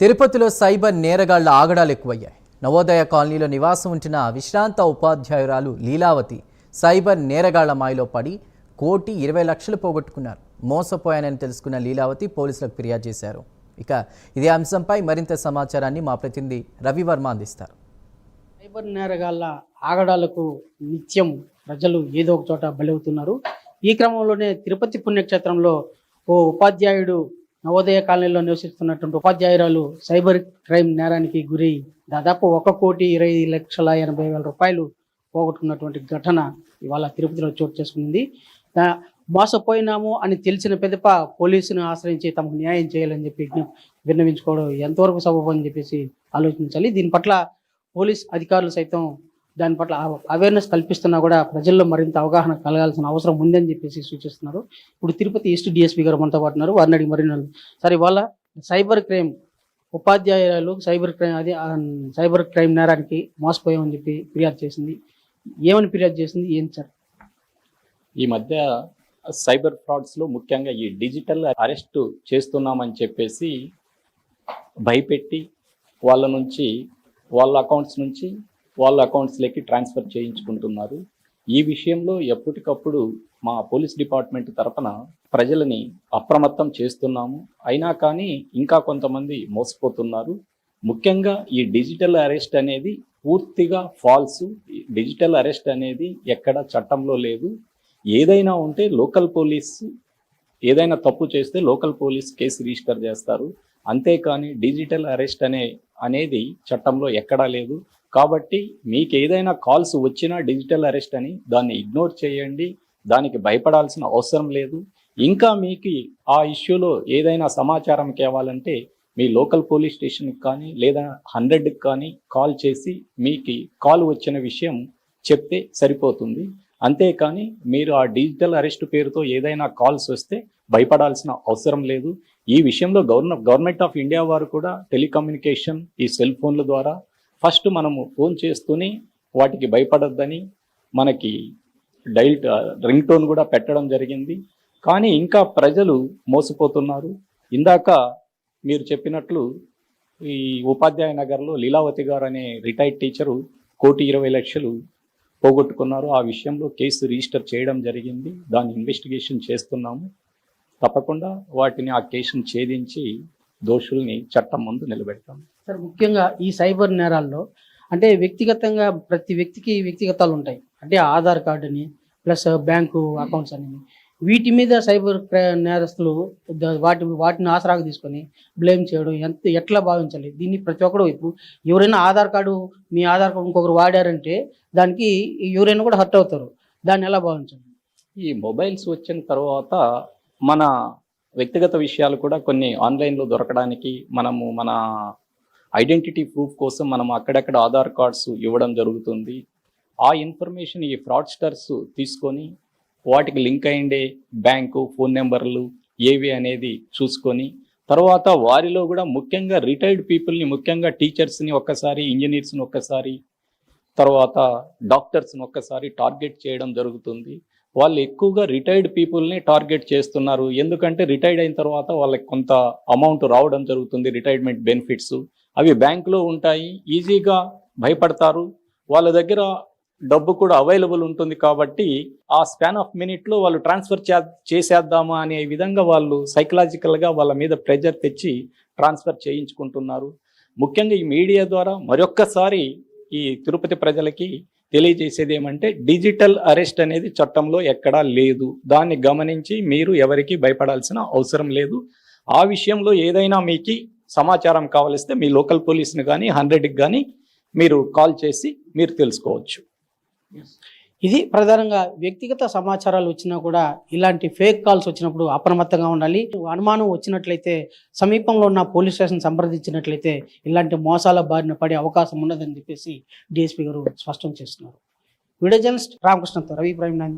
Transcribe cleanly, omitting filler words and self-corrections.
తిరుపతిలో సైబర్ నేరగాళ్ల ఆగడాలు ఎక్కువయ్యాయి. నవోదయ కాలనీలో నివాసం ఉంటున్న విశ్రాంత ఉపాధ్యాయురాలు లీలావతి సైబర్ నేరగాళ్ల మాయలో పడి 1,20,00,000 పోగొట్టుకున్నారు. మోసపోయానని తెలుసుకున్న లీలావతి పోలీసులకు ఫిర్యాదు చేశారు. ఇక ఇదే అంశంపై మరింత సమాచారాన్ని మా ప్రతినిధి రవివర్మ అందిస్తారు. సైబర్ నేరగాళ్ల ఆగడాలకు నిత్యం ప్రజలు ఏదో ఒక చోట బలవుతున్నారు. ఈ క్రమంలోనే తిరుపతి పుణ్యక్షేత్రంలో ఓ ఉపాధ్యాయుడు నవోదయ కాలనీలో నివసిస్తున్నటువంటి ఉపాధ్యాయురాలు సైబర్ క్రైమ్ నేరానికి గురి దాదాపు 1,20,80,000 రూపాయలు పోగొట్టుకున్నటువంటి ఘటన ఇవాళ తిరుపతిలో చోటు చేసుకుంది. మోసపోయినాము అని తెలిసిన పెద్దప పోలీసును ఆశ్రయించి తమకు న్యాయం చేయాలని చెప్పి విన్నవించుకోవడం ఎంతవరకు సబబు అని చెప్పేసి ఆలోచించాలి. దీని పట్ల పోలీస్ అధికారులు సైతం దాని పట్ల అవేర్నెస్ కల్పిస్తున్నా కూడా ప్రజల్లో మరింత అవగాహన కలగాల్సిన అవసరం ఉందని చెప్పేసి సూచిస్తున్నారు. ఇప్పుడు తిరుపతి ఈస్ట్ డిఎస్పీ గారు మనతో పాటు ఉన్నారు. వారిని అడిగి మరిన్ని సరే ఇవాళ సైబర్ క్రైమ్ ఉపాధ్యాయురాలు సైబర్ క్రైమ్ నేరానికి మోసపోయామని చెప్పి ఫిర్యాదు చేసింది. ఏమని ఫిర్యాదు చేసింది, ఏం సార్? ఈ మధ్య సైబర్ ఫ్రాడ్స్లో ముఖ్యంగా ఈ డిజిటల్ అరెస్ట్ చేస్తున్నామని చెప్పేసి భయపెట్టి వాళ్ళ అకౌంట్స్ నుంచి వాళ్ళ అకౌంట్స్లోకి ట్రాన్స్ఫర్ చేయించుకుంటున్నారు. ఈ విషయంలో ఎప్పటికప్పుడు మా పోలీస్ డిపార్ట్మెంట్ తరఫున ప్రజలని అప్రమత్తం చేస్తున్నాము. అయినా కానీ ఇంకా కొంతమంది మోసపోతున్నారు. ముఖ్యంగా ఈ డిజిటల్ అరెస్ట్ అనేది పూర్తిగా ఫాల్స్. డిజిటల్ అరెస్ట్ అనేది ఎక్కడ చట్టంలో లేదు. ఏదైనా ఉంటే లోకల్ పోలీస్ ఏదైనా తప్పు చేస్తే లోకల్ పోలీస్ కేసు రిజిస్టర్ చేస్తారు. అంతేకాని డిజిటల్ అరెస్ట్ అనేది చట్టంలో ఎక్కడా లేదు. కాబట్టి మీకు ఏదైనా కాల్స్ వచ్చినా డిజిటల్ అరెస్ట్ అని దాన్ని ఇగ్నోర్ చేయండి. దానికి భయపడాల్సిన అవసరం లేదు. ఇంకా మీకు ఆ ఇష్యూలో ఏదైనా సమాచారం కావాలంటే మీ లోకల్ పోలీస్ స్టేషన్కి కానీ లేదా 100కి కానీ కాల్ చేసి మీకు కాల్ వచ్చిన విషయం చెప్తే సరిపోతుంది. అంతేకాని మీరు ఆ డిజిటల్ అరెస్ట్ పేరుతో ఏదైనా కాల్స్ వస్తే భయపడాల్సిన అవసరం లేదు. ఈ విషయంలో గవర్నమెంట్ ఆఫ్ ఇండియా వారు కూడా టెలికమ్యూనికేషన్ ఈ సెల్ ఫోన్ల ద్వారా ఫస్ట్ మనము ఫోన్ చేస్తూనే వాటికి భయపడొద్దని మనకి రింగ్ టోన్ కూడా పెట్టడం జరిగింది. కానీ ఇంకా ప్రజలు మోసపోతున్నారు. ఇందాక మీరు చెప్పినట్లు ఈ ఉపాధ్యాయ నగర్లో లీలావతి గారు అనే రిటైర్డ్ టీచరు 1,20,00,000 పోగొట్టుకున్నారు. ఆ విషయంలో కేసు రిజిస్టర్ చేయడం జరిగింది. దాన్ని ఇన్వెస్టిగేషన్ చేస్తున్నాము. తప్పకుండా ఆ కేసును ఛేదించి దోషుల్ని చట్టం ముందు నిలబెడతాం. సార్, ముఖ్యంగా ఈ సైబర్ నేరాల్లో అంటే వ్యక్తిగతంగా ప్రతి వ్యక్తికి వ్యక్తిగతాలు ఉంటాయి. అంటే ఆధార్ కార్డు అని ప్లస్ బ్యాంకు అకౌంట్స్ అని వీటి మీద సైబర్ నేరస్తులు వాటిని ఆసరాగా తీసుకొని బ్లేమ్ చేయడం ఎట్లా భావించాలి? దీన్ని ప్రతి ఒక్కరు ఇప్పుడు ఎవరైనా మీ ఆధార్ కార్డు ఇంకొకరు వాడారంటే దానికి ఎవరైనా కూడా హర్ట్ అవుతారు. దాన్ని ఎలా భావించాలి? ఈ మొబైల్స్ వచ్చిన తర్వాత మన వ్యక్తిగత విషయాలు కూడా కొన్ని ఆన్లైన్లో దొరకడానికి మనము మన ఐడెంటిటీ ప్రూఫ్ కోసం మనం అక్కడక్కడ ఆధార్ కార్డ్స్ ఇవ్వడం జరుగుతుంది. ఆ ఇన్ఫర్మేషన్ ఈ ఫ్రాడ్స్టర్స్ తీసుకొని వాటికి లింక్ అయ్యే బ్యాంకు ఫోన్ నెంబర్లు ఏవి అనేది చూసుకొని తర్వాత వారిలో కూడా ముఖ్యంగా రిటైర్డ్ పీపుల్ని, ముఖ్యంగా టీచర్స్ని ఒక్కసారి, ఇంజనీర్స్ని ఒక్కసారి, తర్వాత డాక్టర్స్ని ఒక్కసారి టార్గెట్ చేయడం జరుగుతుంది. వాళ్ళు ఎక్కువగా రిటైర్డ్ పీపుల్ని టార్గెట్ చేస్తున్నారు. ఎందుకంటే రిటైర్డ్ అయిన తర్వాత వాళ్ళకి కొంత అమౌంట్ రావడం జరుగుతుంది, రిటైర్మెంట్ బెనిఫిట్స్. అవి బ్యాంకులో ఉంటాయి, ఈజీగా భయపడతారు. వాళ్ళ దగ్గర డబ్బు కూడా అవైలబుల్ ఉంటుంది. కాబట్టి ఆ స్పాన్ ఆఫ్ మినిట్లో వాళ్ళు ట్రాన్స్ఫర్ చేసేద్దామా అనే విధంగా వాళ్ళు సైకలాజికల్గా వాళ్ళ మీద ప్రెజర్ తెచ్చి ట్రాన్స్ఫర్ చేయించుకుంటున్నారు. ముఖ్యంగా ఈ మీడియా ద్వారా మరొక్కసారి ఈ తిరుపతి ప్రజలకి తెలియజేసేది ఏమంటే డిజిటల్ అరెస్ట్ అనేది చట్టంలో ఎక్కడా లేదు. దాన్ని గమనించి మీరు ఎవరికి భయపడాల్సిన అవసరం లేదు. ఆ విషయంలో ఏదైనా మీకు సమాచారం కావలిస్తే మీ లోకల్ పోలీస్ని కానీ 100కి కానీ మీరు కాల్ చేసి మీరు తెలుసుకోవచ్చు. ఇది ప్రధానంగా వ్యక్తిగత సమాచారాలు వచ్చినా కూడా ఇలాంటి ఫేక్ కాల్స్ వచ్చినప్పుడు అప్రమత్తంగా ఉండాలి. అనుమానం వచ్చినట్లయితే సమీపంలో ఉన్న పోలీస్ స్టేషన్ సంప్రదించినట్లయితే ఇలాంటి మోసాల బారిన పడే అవకాశం ఉండదని చెప్పేసి డిఎస్పీ గారు స్పష్టం చేస్తున్నారు. వీడియో జర్నలిస్ట్ రామకృష్ణతో రవి ప్రైమ్ 9.